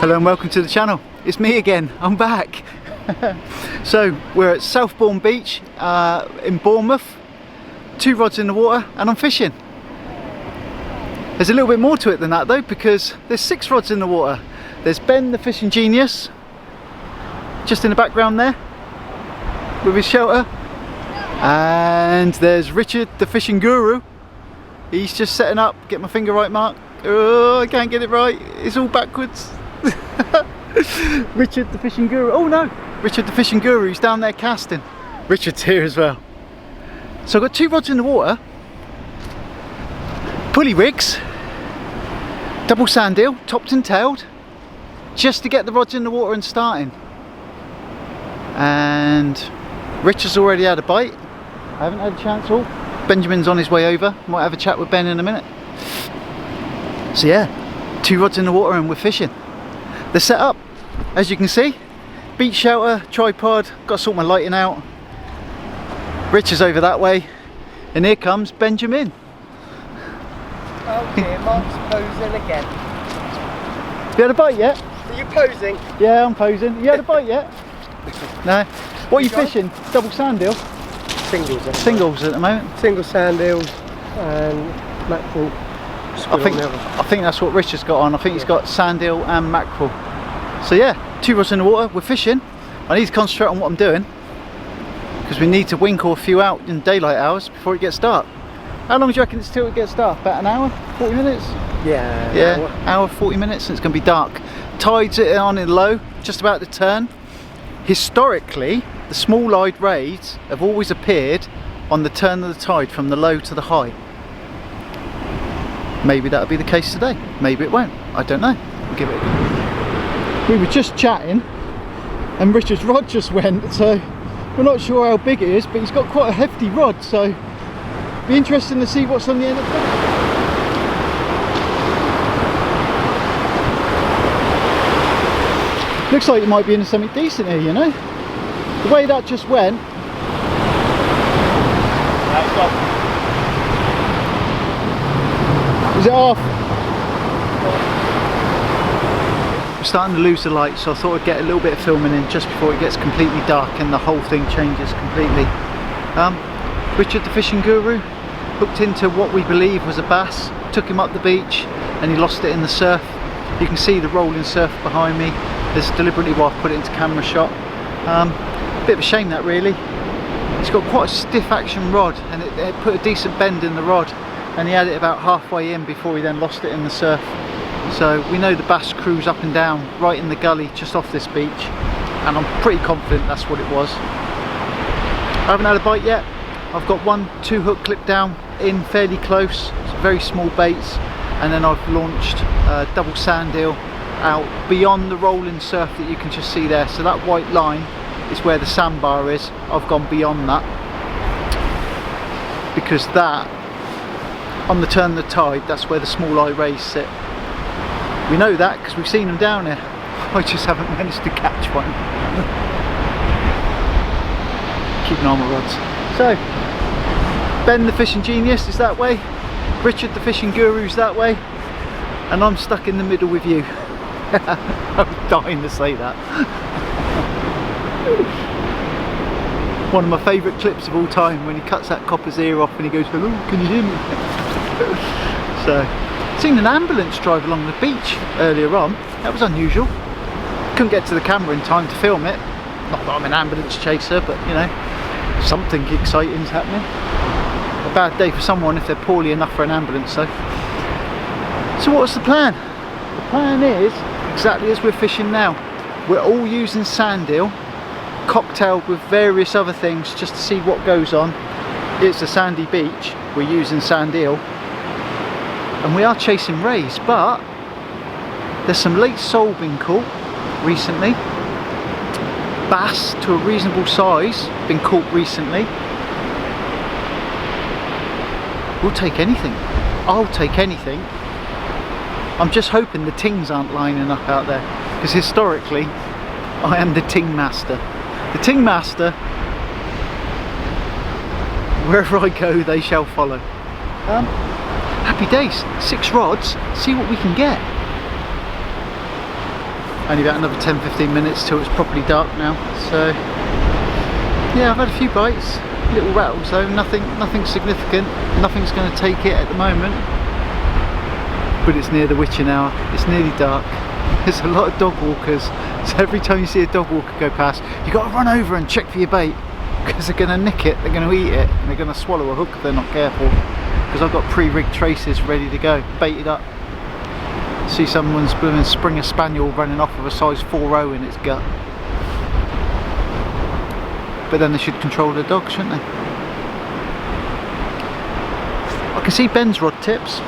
Hello and welcome to the channel. It's me again, I'm back. So we're at Southbourne beach in Bournemouth, 2 rods in the water and I'm fishing. There's a little bit more to it than that though, because there's 6 rods in the water. There's Ben the fishing genius, just in the background there, with his shelter. And there's Richard the fishing guru. He's just setting up, get my finger right mark. Oh, I can't get it right, it's all backwards. Richard the fishing guru, oh no, Richard the fishing guru, he's down there casting. Richard's here as well. So I've got 2 rods in the water, pulley rigs, double sand eel, topped and tailed, just to get the rods in the water and starting. And Richard's already had a bite, I haven't had a chance. Oh, Benjamin's on his way over, might have a chat with Ben in a minute. So yeah, 2 rods in the water and we're fishing. The setup, as you can see, beach shelter, tripod, got to sort my lighting out. Rich is over that way, and here comes Benjamin. Oh dear, Mark's posing again. Have you had a bite yet? Are you posing? Yeah, I'm posing. You had a bite yet? No. What are you fishing? Double sand eel? Singles. Singles at the moment. Single sand eels and mackerel. I think that's what Richard's got on. I think he's got sand eel and mackerel. So yeah, 2 rods in the water, we're fishing. I need to concentrate on what I'm doing, because we need to winkle a few out in daylight hours before it gets dark. How long do you reckon it's till it gets dark? About an hour? 40 minutes? Yeah, hour 40 minutes and it's going to be dark. Tides are on in low, just about to turn. Historically, the small-eyed rays have always appeared on the turn of the tide from the low to the high. Maybe that'll be the case today, maybe it won't, I don't know. We'll give it a go. We were just chatting and Richard's rod just went, so we're not sure how big it is, but he's got quite a hefty rod, so it'll be interesting to see what's on the end of it. Looks like you might be into something decent here, you know? The way that just went. That's off. Is it off? We're starting to lose the light, so I thought I'd get a little bit of filming in just before it gets completely dark and the whole thing changes completely. Richard the fishing guru hooked into what we believe was a bass, took him up the beach and he lost it in the surf. You can see the rolling surf behind me. This is deliberately why I put it into camera shot. Bit of a shame that really. It's got quite a stiff action rod and it put a decent bend in the rod, and he had it about halfway in before he then lost it in the surf. So we know the bass cruise up and down right in the gully just off this beach, and I'm pretty confident that's what it was. I haven't had a bite yet. I've got 1 2-hook clip down in fairly close, it's very small baits, and then I've launched double sand eel out beyond the rolling surf that you can just see there. So that white line is where the sandbar is. I've gone beyond that, because that, on the turn of the tide, that's where the small eye rays sit. We know that because we've seen them down here. I just haven't managed to catch one. Keep an eye on my rods. So, Ben the fishing genius is that way, Richard the fishing guru's that way, and I'm stuck in the middle with you. I was dying to say that. One of my favourite clips of all time, when he cuts that copper's ear off and he goes, "Hello, can you hear me?" So, seen an ambulance drive along the beach earlier on. That was unusual. Couldn't get to the camera in time to film it. Not that I'm an ambulance chaser, but you know, something exciting's happening. A bad day for someone if they're poorly enough for an ambulance, so. So what's the plan? The plan is exactly as we're fishing now. We're all using sand eel, cocktailed with various other things just to see what goes on. It's a sandy beach, we're using sand eel, and we are chasing rays, but there's some late sole been caught recently. Bass to a reasonable size been caught recently. We'll take anything. I'll take anything. I'm just hoping the tings aren't lining up out there, because historically I am the ting master. The ting master, wherever I go they shall follow. Happy days, 6 rods, see what we can get. Only about another 10-15 minutes till it's properly dark now. So yeah, I've had a few bites, little rattles though, nothing significant. Nothing's going to take it at the moment. But it's near the witching hour, it's nearly dark. There's a lot of dog walkers, so every time you see a dog walker go past, you got to run over and check for your bait, because they're going to nick it, they're going to eat it, and they're going to swallow a hook if they're not careful. Because I've got pre-rigged traces ready to go, baited up. See someone's blooming Springer Spaniel running off with a size 4.0 in its gut. But then they should control their dog, shouldn't they? I can see Ben's rod tips.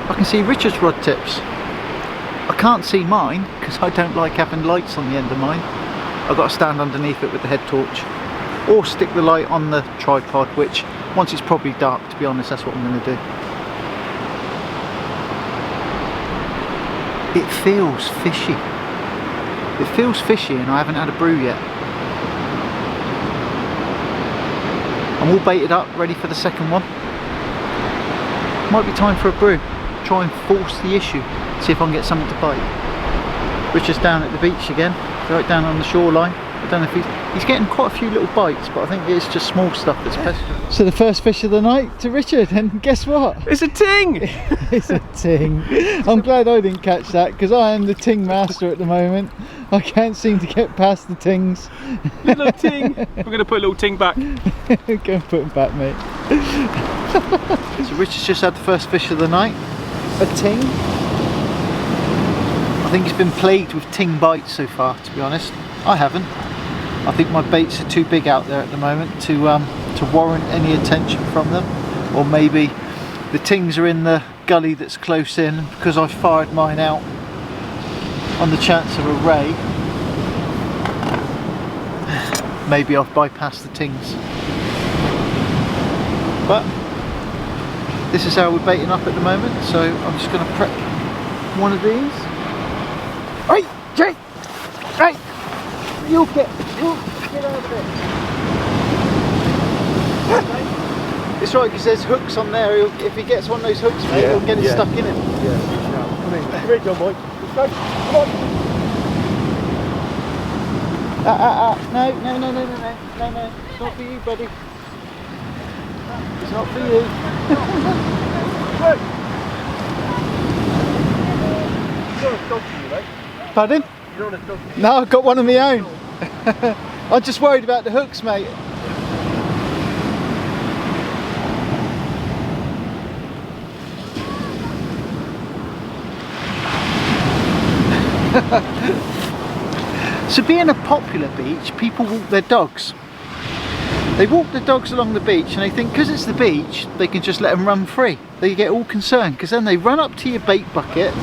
I can see Richard's rod tips. I can't see mine because I don't like having lights on the end of mine. I've got to stand underneath it with the head torch, or stick the light on the tripod, which once it's probably dark, to be honest, that's what I'm going to do. It feels fishy. It feels fishy and I haven't had a brew yet. I'm all baited up, ready for the second one. Might be time for a brew. Try and force the issue. See if I can get something to bite. Richard's down at the beach again, right down on the shoreline. I don't know if he's getting quite a few little bites, but I think it's just small stuff that's pestering. So the first fish of the night to Richard, and guess what? It's a ting! It's a ting. I'm glad I didn't catch that, because I am the ting master at the moment. I can't seem to get past the tings. Little ting! We're going to put a little ting back. Go and put him back, mate. So Richard's just had the first fish of the night. A ting. I think he's been plagued with ting bites so far, to be honest. I haven't. I think my baits are too big out there at the moment to warrant any attention from them. Or maybe the tings are in the gully that's close in, because I fired mine out on the chance of a ray. Maybe I've bypassed the tings. But this is how we're baiting up at the moment, so I'm just going to prep one of these. Right, Jay! Right! You'll get out of it. It's right, because there's hooks on there. If he gets one of those hooks, mate, he'll get it stuck in it. Yeah, come here, John, Mike. Let's go. Come on. No. It's not for you, buddy. It's not for you. You don't have a dog for you, mate. Pardon? You don't have a dog for you. No, I've got one of my own. I'm just worried about the hooks, mate. So being a popular beach, people walk their dogs. They walk the dogs along the beach and they think because it's the beach, they can just let them run free. They get all concerned because then they run up to your bait bucket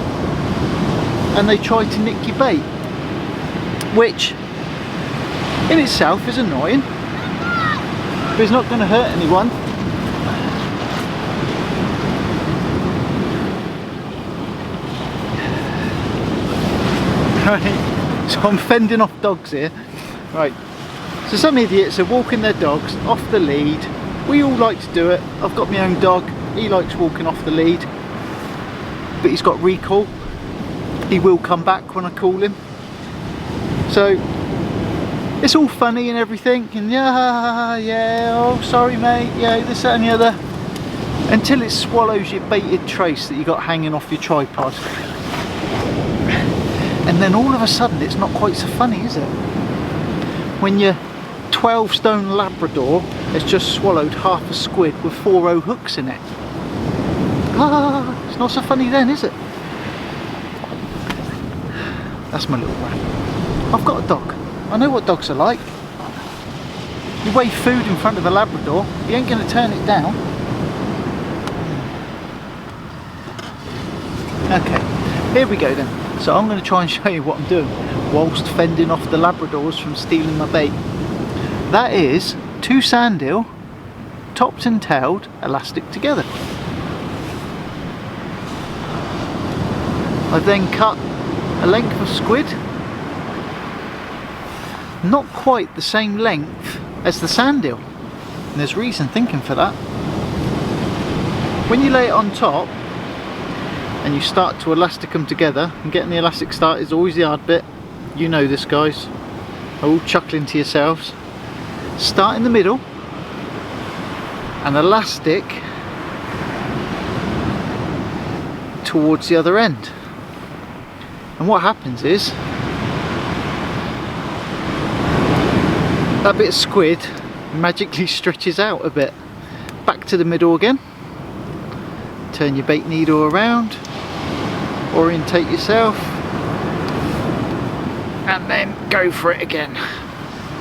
and they try to nick your bait, which in itself is annoying, but it's not going to hurt anyone. Right, so I'm fending off dogs here. Right, so some idiots are walking their dogs off the lead. We all like to do it. I've got my own dog, he likes walking off the lead, but he's got recall. He will come back when I call him. So it's all funny and everything, and yeah, oh sorry mate, yeah, this, that and the other, until it swallows your baited trace that you got hanging off your tripod. And then all of a sudden it's not quite so funny, is it? When your 12 stone Labrador has just swallowed half a squid with 4.0 hooks in it. It's not so funny then, is it? That's my little rant. I've got a dog. I know what dogs are like. You weigh food in front of a Labrador, you ain't going to turn it down. Okay, here we go then. So I'm going to try and show you what I'm doing whilst fending off the Labradors from stealing my bait. That is 2 sand eel, topped and tailed, elastic together. I've then cut a length of squid, not quite the same length as the sand eel, and there's reason thinking for that. When you lay it on top, and you start to elastic them together, and getting the elastic start is always the hard bit. You know this, guys. All chuckling to yourselves. Start in the middle and elastic towards the other end, and what happens is that bit of squid magically stretches out a bit. Back to the middle again, turn your bait needle around, orientate yourself, and then go for it again.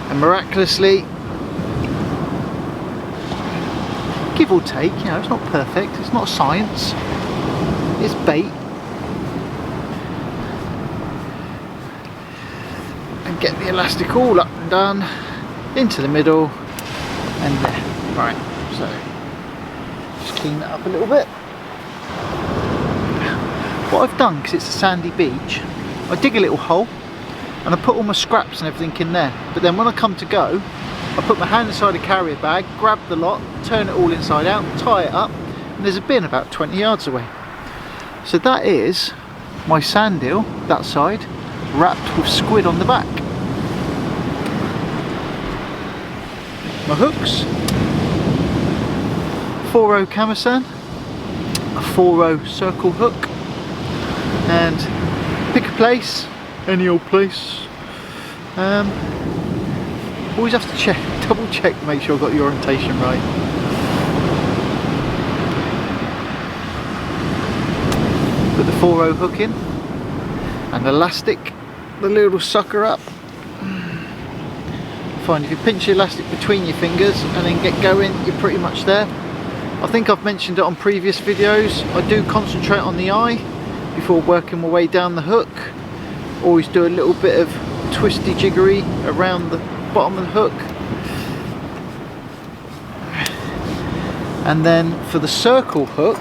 And miraculously, give or take, you know, it's not perfect, it's not science, it's bait. And get the elastic all up and down, into the middle, and there. Right, so just clean that up a little bit. What I've done, because it's a sandy beach, I dig a little hole and I put all my scraps and everything in there, but then when I come to go, I put my hand inside a carrier bag, grab the lot, turn it all inside out, tie it up, and there's a bin about 20 yards away. So that is my sand eel, that side, wrapped with squid on the back. My hooks, 4-0 camisan, a 4-0 circle hook, and pick a place, any old place. Always have to check, double check to make sure I've got the orientation right. Put the 4-0 hook in and elastic the little sucker up. Fine, if you pinch the elastic between your fingers and then get going, you're pretty much there. I think I've mentioned it on previous videos, I do concentrate on the eye before working my way down the hook. Always do a little bit of twisty jiggery around the bottom of the hook. And then for the circle hook,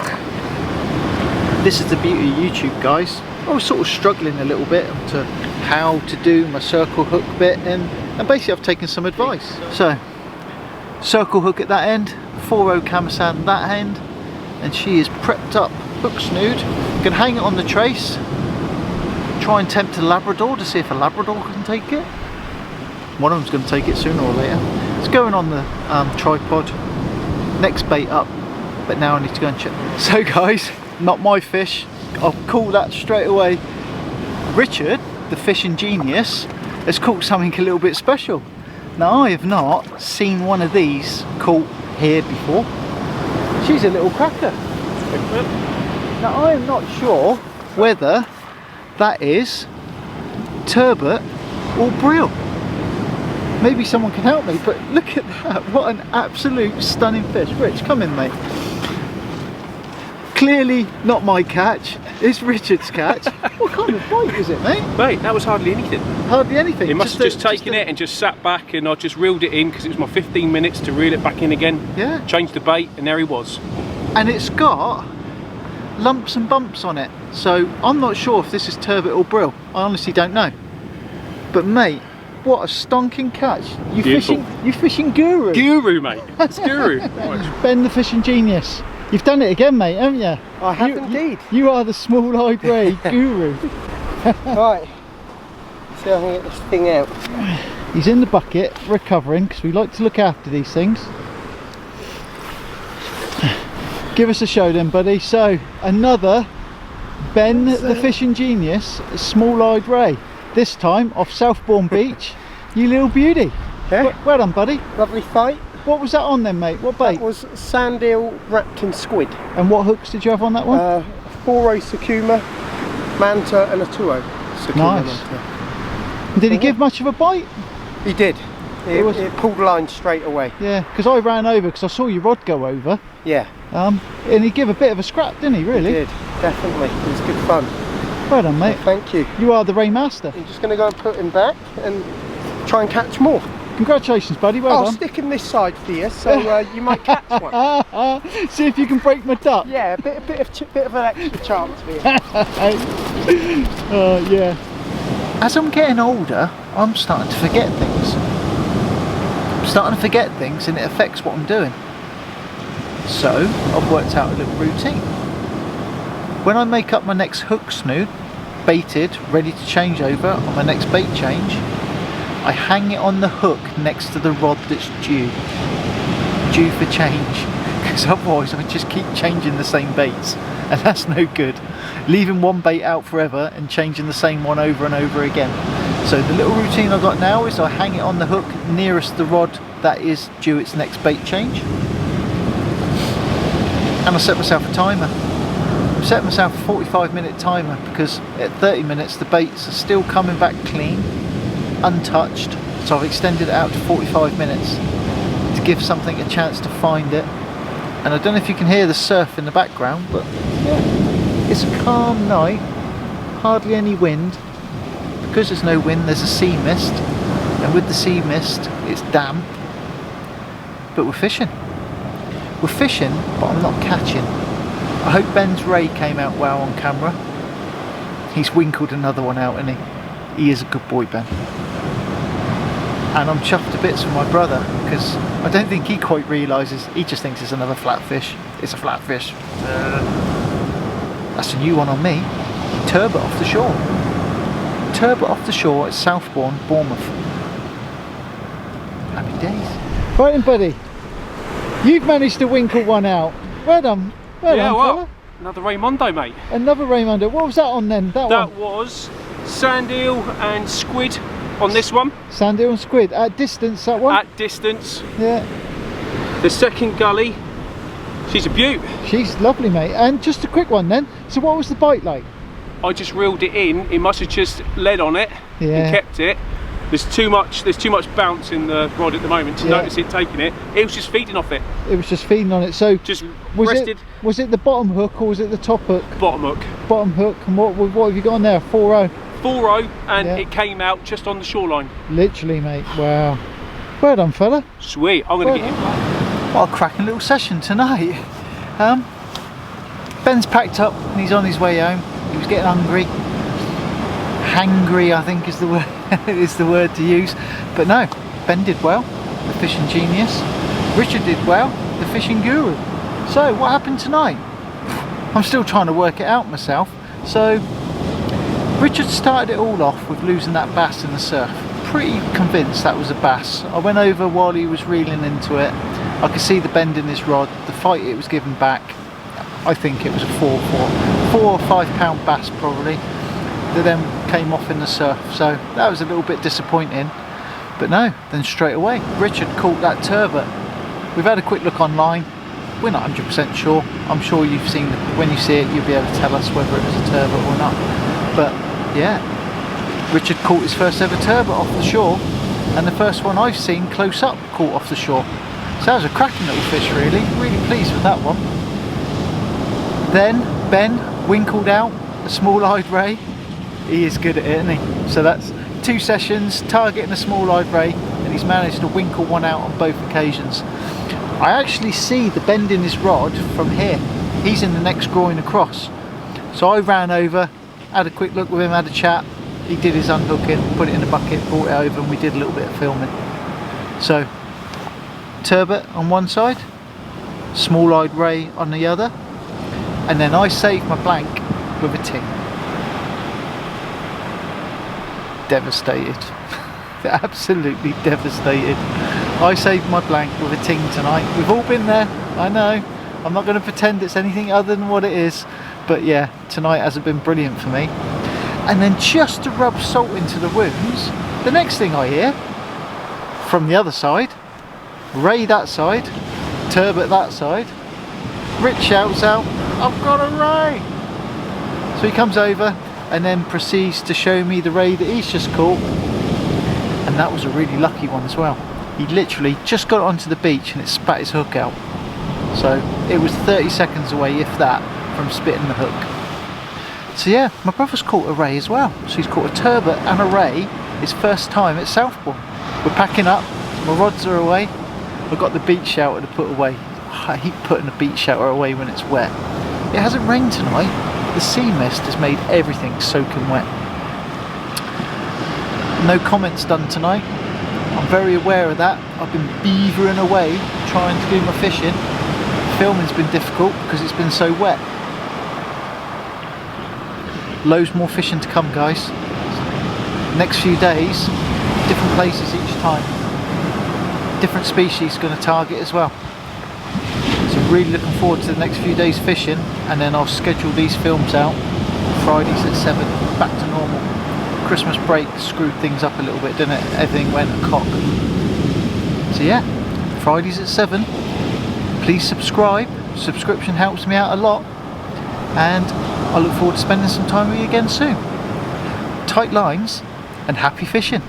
this is the beauty of YouTube, guys. I was sort of struggling a little bit to how to do my circle hook bit, and basically I've taken some advice. So circle hook at that end, 4-0 camisan at that end, and she is prepped up, hook snood. You can hang it on the trace, try and tempt a Labrador to see if a Labrador can take it. One of them's going to take it sooner or later. It's going on the tripod, next bait up, but now I need to go and check. So guys, not my fish, I'll call that straight away. Richard, the fishing genius, has caught something a little bit special. Now I have not seen one of these caught here before. She's a little cracker. Now I am not sure whether that is turbot or brill. Maybe someone can help me, but look at that, what an absolute stunning fish. Rich, come in, mate. Clearly not my catch, it's Richard's catch. What kind of bite is it, mate? Mate, that was hardly anything. Hardly anything. He must have just taken it and just sat back, and I just reeled it in because it was my 15 minutes to reel it back in again. Yeah. Changed the bait, and there he was. And it's got lumps and bumps on it, so I'm not sure if this is turbot or brill. I honestly don't know. But mate, what a stonking catch. You fishing guru. Guru, mate. It's guru. Ben the fishing genius. You've done it again, mate, haven't you? I have indeed. You are the small-eyed ray guru. Right, see if I can get this thing out. He's in the bucket, recovering, because we like to look after these things. Give us a show then, buddy. So, another Ben the fishing genius, small-eyed ray. This time off Southbourne Beach. You little beauty. Yeah. Well done, buddy. Lovely fight. What was that on then, mate? What bait? That was sand eel wrapped in squid. And what hooks did you have on that one? 4-0 Sakuma, Manta and a 2-0 Sakuma. Nice. Manta. Did he give much of a bite? He did. It pulled line straight away. Yeah, because I ran over because I saw your rod go over. Yeah. And he gave a bit of a scrap, didn't he, really? He did, definitely. It was good fun. Well done, mate. Thank you. You are the ray master. I'm just going to go and put him back and try and catch more. Congratulations, buddy. Well I'll done. stick him this side for you, so you might catch one. See if you can break my duck. Yeah, a bit of an extra chance for you. Yeah. As I'm getting older, I'm starting to forget things. I'm starting to forget things, and it affects what I'm doing. So I've worked out a little routine. When I make up my next hook snood, baited, ready to change over on my next bait change, I hang it on the hook next to the rod that's due for change, because otherwise I just keep changing the same baits, and that's no good. Leaving one bait out forever and changing the same one over and over again. So the little routine I've got now is I hang it on the hook nearest the rod that is due its next bait change, and I set myself a timer. I've set myself a 45-minute timer because at 30 minutes the baits are still coming back clean, untouched, so I've extended it out to 45 minutes to give something a chance to find it. And I don't know if you can hear the surf in the background, but yeah, it's a calm night, hardly any wind. Because there's no wind, there's a sea mist, and with the sea mist it's damp, but we're fishing, but I'm not catching. I hope Ben's ray came out well on camera. He's winkled another one out, isn't he? He is a good boy, Ben. And I'm chuffed to bits for my brother, because I don't think he quite realises, he just thinks it's another flatfish. It's a flatfish. That's a new one on me. Turbot off the shore. Turbot off the shore at Southbourne, Bournemouth. Happy days. Right then, buddy. You've managed to winkle one out. Well done. Well done, fella. Another Raymondo, mate. Another Raymondo. What was that on then? That was sand eel and squid on this one. Sand eel and squid. At distance, that one? At distance. Yeah. The second gully. She's a beaut. She's lovely, mate. And just a quick one then. So what was the bite like? I just reeled it in. It must have just led on it and kept it. There's too much bounce in the rod at the moment to notice it taking it. It was just feeding off it. It was just feeding on it. So just rested. Was it the bottom hook or was it the top hook? Bottom hook. Bottom hook. And what have you got on there? 4-0. 4-0, and it came out just on the shoreline. Literally, mate. Wow. Well done, fella. Sweet. I'm gonna get him. What a cracking little session tonight. Ben's packed up and he's on his way home. He was getting hungry. Hangry, I think is the word is the word to use. But no, Ben did well, the fishing genius. Richard did well, the fishing guru. So what happened tonight? I'm still trying to work it out myself. So Richard started it all off with losing that bass in the surf. Pretty convinced that was a bass. I went over while he was reeling into it. I could see the bend in his rod, the fight it was giving back. I think it was a 4 or 5 pound bass probably, that then came off in the surf, so that was a little bit disappointing. But no, then straight away Richard caught that turbot. We've had a quick look online, we're not 100% sure. I'm sure you've seen it. When you see it you'll be able to tell us whether it was a turbot or not. But yeah, Richard caught his first ever turbot off the shore, and the first one I've seen close up caught off the shore. So that was a cracking little fish, really pleased with that one. Then Ben winkled out a small-eyed ray. He is good at it, isn't he? So that's 2 sessions targeting a small-eyed ray, and he's managed to winkle one out on both occasions. I actually see the bend in his rod from here. He's in the next groin across. So I ran over, had a quick look with him, had a chat. He did his unhooking, put it in a bucket, brought it over, and we did a little bit of filming. So turbot on one side, small-eyed ray on the other, and then I saved my blank with a ting. Devastated. Absolutely devastated. I saved my blank with a ting tonight. We've all been there, I know. I'm not going to pretend it's anything other than what it is, but yeah, tonight hasn't been brilliant for me. And then just to rub salt into the wounds, the next thing I hear from the other side, ray that side, turbot that side, Rich shouts out, "I've got a ray!" So he comes over and then proceeds to show me the ray that he's just caught, and that was a really lucky one as well. He literally just got onto the beach and it spat his hook out. So it was 30 seconds away, if that, from spitting the hook. So yeah, my brother's caught a ray as well. So he's caught a turbot and a ray, his first time at Southbourne. We're packing up, my rods are away, I've got the beach shelter to put away. I hate putting a beach shelter away when it's wet. It hasn't rained tonight. The sea mist has made everything soaking wet. No comments done tonight. I'm very aware of that. I've been beavering away trying to do my fishing. Filming's been difficult because it's been so wet. Loads more fishing to come, guys. Next few days, different places each time. Different species going to target as well. So really looking forward to the next few days fishing, and then I'll schedule these films out. Fridays at 7, back to normal. Christmas break screwed things up a little bit, didn't it? Everything went a cock. So yeah, Fridays at 7. Please subscribe. Subscription helps me out a lot. And I look forward to spending some time with you again soon. Tight lines and happy fishing.